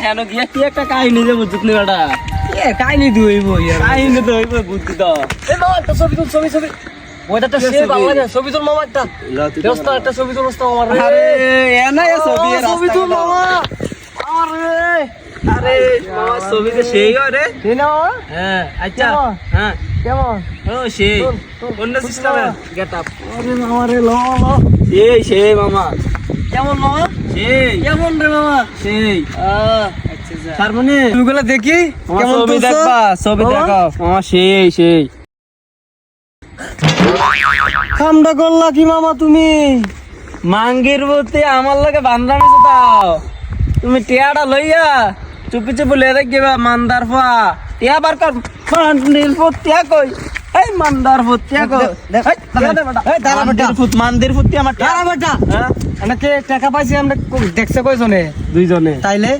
হেন গিয়া কি একটা কাহিনী যে বুঝছিস নি বেটা কাহিনী ধুইব কাহিনী তো হইব বুঝছি তো এই মামা একটা ছবি তুল ছবি ওইটা তো সে বাংলাদেশ ছবি তুল মামা একটা দোস্ত একটা ছবি তুল দোস্ত আমার আরে এনা এ ছবি ছবি তুল মামা আরে আরে মামা ছবি তো সেই রে এই না মামা হ্যাঁ আচ্ছা কেমন? হ্যাঁ কেমন ও সেই তুল, অন্য সিস্টেমে গেট আপ আরে মামা রে ল সেই মামা কেমন মামা সেই কেমন রে মামা সেই আচ্ছা তারমানে তুইগুলো দেখি কেমন ছবি তুলছো? দেখবা ছবি মামা? দেখো মামা সেই কামটা করলা কি মামা তুমি মাঙ্গির প্রতি আমার লগে বান্ধামি দাও তুমি টিয়াটা লইয়া চুপি চুপি লে রাখিবা মান্দার ফা টিয়া বার কর মান্দির ফুট টিয়া কই এই মান্দার ফুট টিয়া কই দেখ, এই, টিয়া দে বেটা। এই, দাঁড়া বেটা। মান্দির ফুট টিয়া আমার টিয়া বেটা হ্যাঁ এনেকে টাকা পাইছি আমরা দেখছে কয়জনে দুইজনে তাইলে